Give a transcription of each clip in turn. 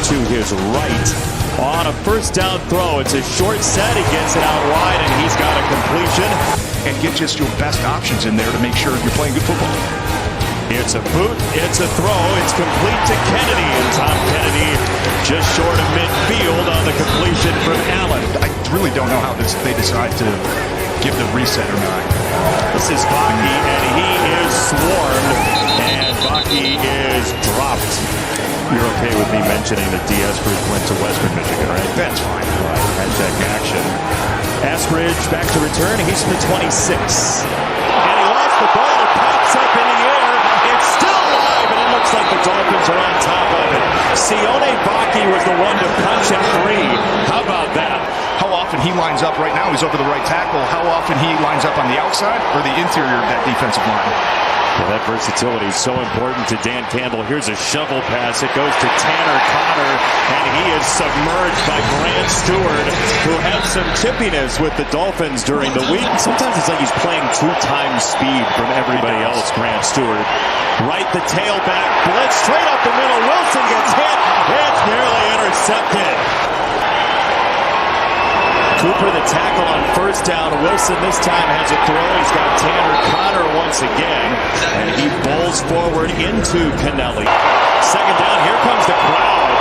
to his right. On a first down throw, it's a short set. He gets it out wide, and he's got a completion. And get just your best options in there to make sure you're playing good football. It's a boot, it's a throw, it's complete to Kennedy, and Tom Kennedy just short of midfield on the completion from Allen. I really don't know how they decide to give the reset or not. This is Baki, and he is swarmed, and Baki is dropped. You're okay with me mentioning that D. Eskridge went to Western Michigan, right? That's fine. Hashtag action. Eskridge back to return. He's the 26. And he lost the ball. It pops up in the air. It's still alive, and it looks like the Dolphins are on top of it. Sione Baki was the one to punch it free. How about that? How often he lines up right now, he's over the right tackle. How often he lines up on the outside or the interior of that defensive line? Well, that versatility is so important to Dan Campbell. Here's a shovel pass. It goes to Tanner Connor, and he is submerged by Grant Stewart, who had some chippiness with the Dolphins during the week. Sometimes it's like he's playing 2 times speed from everybody else, Grant Stewart. Right the tailback, blitz straight up the middle. Wilson gets hit. It's nearly intercepted. Cooper the tackle on first down. Wilson this time has a throw. He's got Tanner Connor once again. And he bowls forward into Kennelly. Second down, here comes the crowd.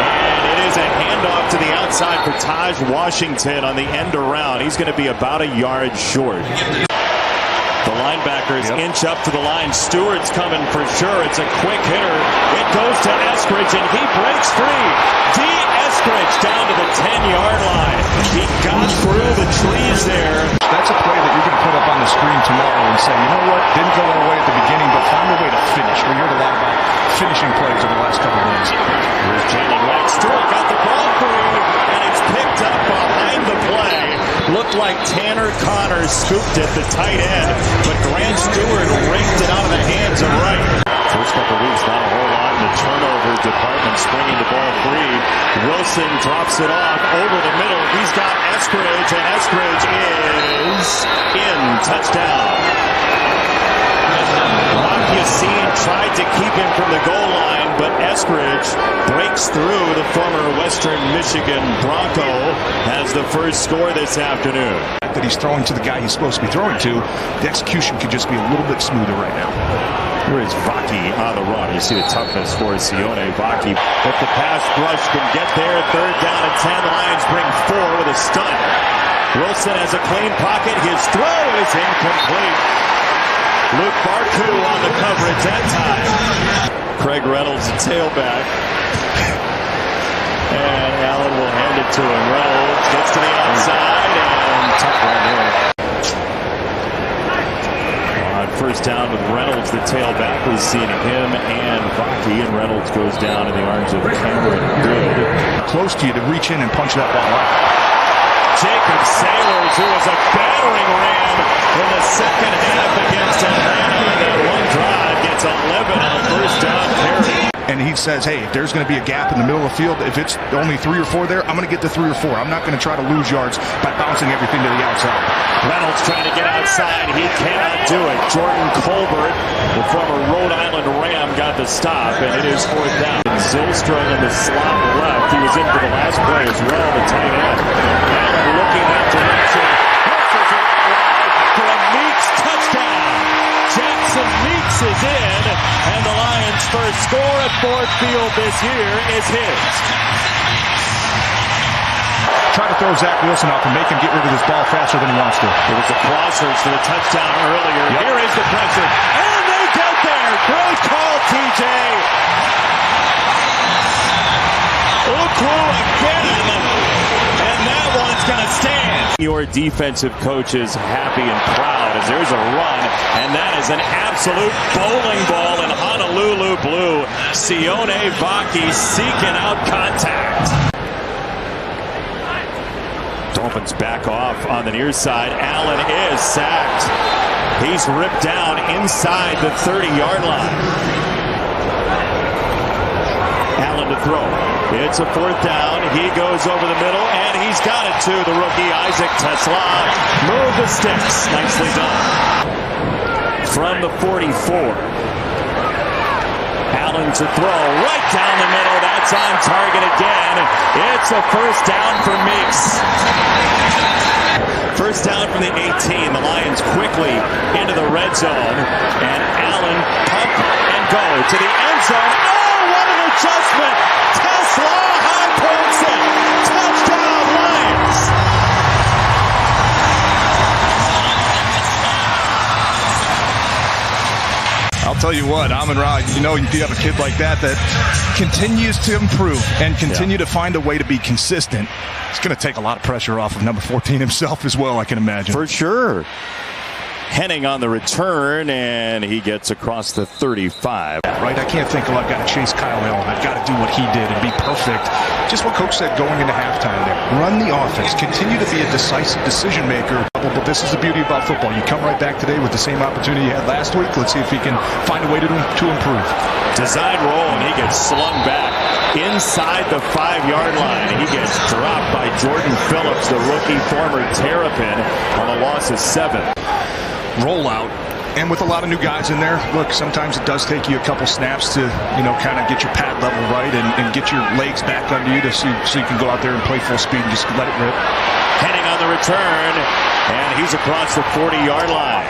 And it is a handoff to the outside for Taj Washington on the end around. He's going to be about a yard short. The linebackers inch up to the line. Stewart's coming for sure. It's a quick hitter. It goes to Eskridge, and he breaks free. D. Eskridge down to the 10-yard line. He got through the trees there. That's a play that you're going to put up on the screen tomorrow and say, you know what, didn't go our way at the beginning, but found a way to finish. We heard a lot about finishing plays over the last couple of minutes. Here's Jalen White. Stewart got the ball free, and it's picked up behind the play. Looked like Tanner Connor scooped it, the tight end, but Grant Stewart raked it out of the hands of Wright. First couple weeks, not a whole lot in the turnover department, springing the ball free. Wilson drops it off over the middle. He's got Eskridge, and Eskridge is in. Touchdown. Rob Yassine tried to keep him from the goal line, but Eskridge breaks through. The former Western Michigan Bronco has the first score this afternoon. That he's throwing to the guy he's supposed to be throwing to, the execution could just be a little bit smoother right now. Here is Baki on the run. You see the toughness for Sione Baki. If the pass rush can get there, third down and 10. Lions bring 4 with a stunt. Wilson has a clean pocket. His throw is incomplete. Luke Barku on the coverage that time. Craig Reynolds, the tailback. And Allen will hand it to him. Reynolds gets to the outside and tucked right there. On first down with Reynolds, the tailback. We've seen him and Baki, and Reynolds goes down in the arms of Cameron Good. Close to you to reach in and punch that ball out. Jacob Sailors, who was a battering ram in the second half against Atlanta. That one drive gets 11 on a first down carry. And he says, hey, if there's going to be a gap in the middle of the field, if it's only 3 or 4 there, I'm going to get to 3 or 4. I'm not going to try to lose yards by bouncing everything to the outside. Reynolds trying to get outside. He cannot do it. Jordan Colbert, the former Rhode Island Ram, got the stop, and it is fourth down. Zylstra in the slot left. He was in for the last play as well, the tight end. Allen looking that direction. Pushes it wide for a Meeks touchdown. Jackson Meeks is in, and the Lions' first score at Ford Field this year is his. Try to throw Zach Wilson out to make him get rid of this ball faster than he wants to. It was the crossers for the touchdown earlier. Yep. Here is the pressure, and they get there. Great call, TJ. Ukwu again, and that one's going to stand. Your defensive coach is happy and proud as there's a run, and that is an absolute bowling ball in Honolulu blue. Sione Baki seeking out contact. Dolphins back off on the near side. Allen is sacked. He's ripped down inside the 30-yard line. Allen to throw. It's a fourth down. He goes over the middle, and he's got it too. The rookie Isaac Tesla. Move the sticks. Nicely done. From the 44. Allen to throw right down the middle. That's on target again. It's a first down for Meeks. First down from the 18. The Lions quickly into the red zone. And Allen pump and go to the end zone. Oh, what an adjustment. Tesla high points it. Touchdown Lions. I'll tell you what, Amon-Ra, you have a kid like that continues to improve and continue to find a way to be consistent. It's going to take a lot of pressure off of number 14 himself as well, I can imagine. For sure. Henning on the return, and he gets across the 35. Right, I can't think, I've got to chase Kyle Allen. I've got to do what he did and be perfect. Just what Coach said going into halftime there. Run the offense. Continue to be a decisive decision maker. But this is the beauty about football. You come right back today with the same opportunity you had last week. Let's see if he can find a way to improve. Design roll, and he gets slung back inside the 5-yard line. And he gets dropped by Jordan Phillips, the rookie former Terrapin, on a loss of 7. Rollout, and with a lot of new guys in there, look, sometimes it does take you a couple snaps to, kind of get your pad level right and get your legs back under you so you can go out there and play full speed and just let it rip. Henning on the return, and he's across the 40-yard line.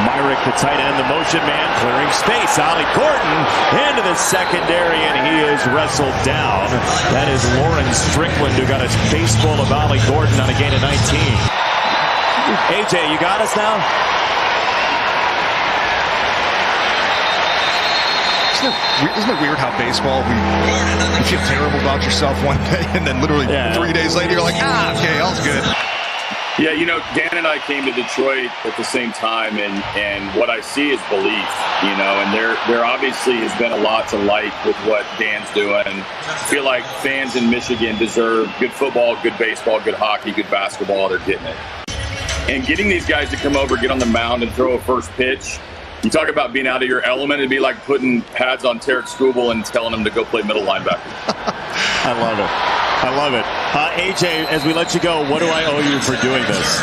Myrick, the tight end, the motion man, clearing space. Ollie Gordon into the secondary, and he is wrestled down. That is Lawrence Strickland, who got his face full of Ollie Gordon on a gain of 19. AJ, you got us now? Isn't it weird how baseball, you feel terrible about yourself one day, and then literally 3 days later, you're like, okay, all's good. Yeah, Dan and I came to Detroit at the same time, and what I see is belief, and there obviously has been a lot to like with what Dan's doing. I feel like fans in Michigan deserve good football, good baseball, good hockey, good basketball. They're getting it. And getting these guys to come over, get on the mound, and throw a first pitch, you talk about being out of your element. It'd be like putting pads on Tarek Skubal and telling him to go play middle linebacker. I love it. I love it. AJ, as we let you go, what do I owe you for doing this?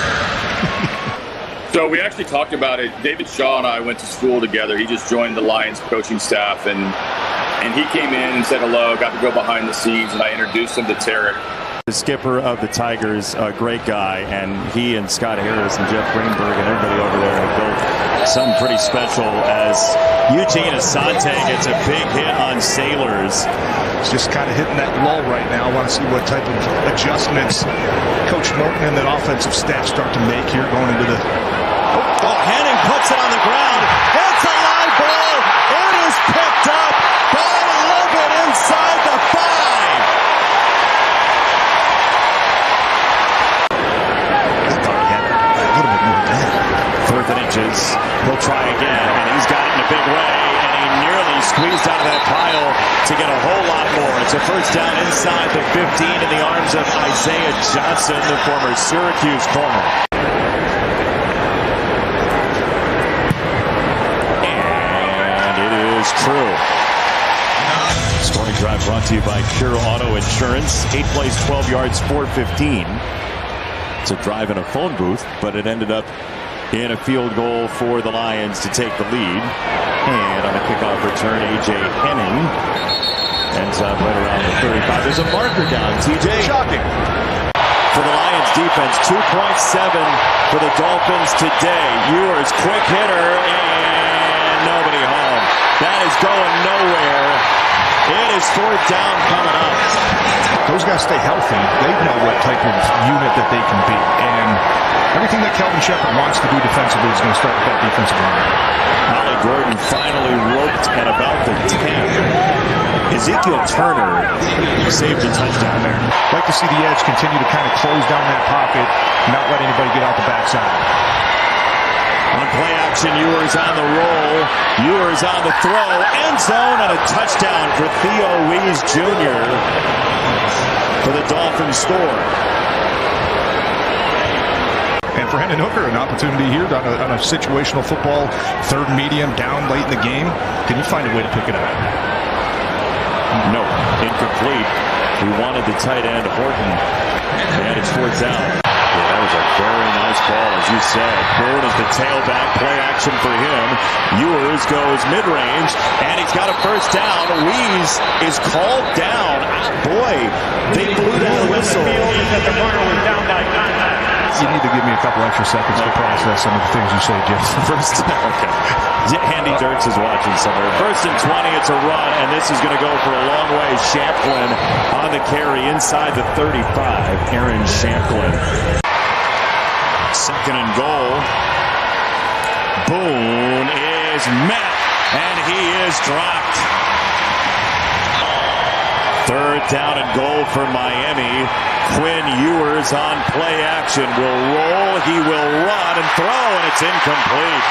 So we actually talked about it. David Shaw and I went to school together. He just joined the Lions coaching staff, and he came in and said hello, got to go behind the scenes, and I introduced him to Tarek. The skipper of the Tigers, a great guy, and he and Scott Harris and Jeff Greenberg and everybody over there have built something pretty special as Eugene Asante gets a big hit on Sailors. It's just kind of hitting that lull right now. I want to see what type of adjustments Coach Morton and that offensive staff start to make here going into the... Henning puts it on the ground. It's a live ball. It is picked up by Logan inside the 5. He'll try again, and he's got it in a big way, and he nearly squeezed out of that pile to get a whole lot more. It's a first down inside the 15 in the arms of Isaiah Johnson, the former Syracuse corner. And it is true. Scoring drive brought to you by Pure Auto Insurance. 8 plays, 12 yards, 415. It's a drive in a phone booth, but it ended up in a field goal for the Lions to take the lead. And on the kickoff return, A.J. Henning ends up right around the 35. There's a marker down, TJ. Shocking. For the Lions defense, 2.7 for the Dolphins today. Ewers, quick hitter, and nobody home. That is going nowhere. It is fourth down coming up. Those guys stay healthy. They know what type of unit that they can be. And everything that Kelvin Shepard wants to do defensively is going to start with that defensive line. Ollie Gordon finally roped at about the 10. Ezekiel Turner saved a touchdown there. Like to see the edge continue to kind of close down that pocket, not let anybody get out the backside. On play action, Ewers on the roll. Ewers on the throw. End zone and a touchdown for Theo Wees Jr. for the Dolphins score. And for Hendon Hooker, an opportunity here on a situational football, third medium, down late in the game. Can you find a way to pick it up? No, incomplete. We wanted the tight end, Horton, and it's fourth down. Yeah, that was a very nice ball, as you said. Boone is the tailback, play action for him. Ewers goes mid-range, and he's got a first down. Weeze is called down. Boy, they blew that whistle. You need to give me a couple extra seconds to process some of the things you say, Jeff. First, okay. Andy Dirks is watching somewhere. First and 20, it's a run, and this is going to go for a long way. Shamplin on the carry inside the 35. Aaron Shamplin. Second and goal. Boone is met, and he is dropped. Third down and goal for Miami. Quinn Ewers on play action. Will roll, he will run and throw, and it's incomplete.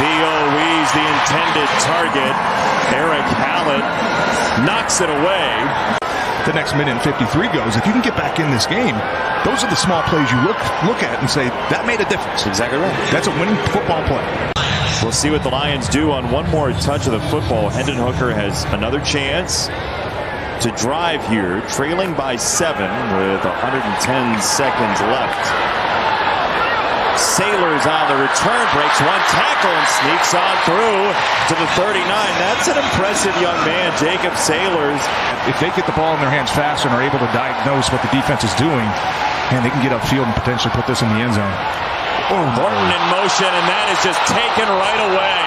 Theo Weeze, the intended target. Eric Hallett knocks it away. The next minute and 53 goes. If you can get back in this game, those are the small plays you look at and say, that made a difference. Exactly right. That's a winning football play. We'll see what the Lions do on one more touch of the football. Hendon Hooker has another chance to drive here, trailing by 7 with 110 seconds left. Sailors on the return, breaks one tackle and sneaks on through to the 39. That's an impressive young man, Jacob Sailors. If they get the ball in their hands fast and are able to diagnose what the defense is doing, man, they can get upfield and potentially put this in the end zone. Morton in motion, and that is just taken right away.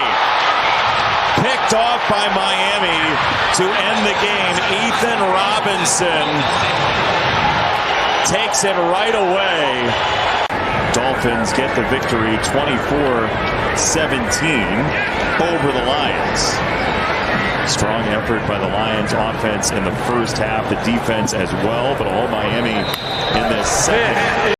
Picked off by Miami to end the game. Ethan Robinson takes it right away. Dolphins get the victory 24-17 over the Lions. Strong effort by the Lions offense in the first half. The defense as well, but all Miami in the second.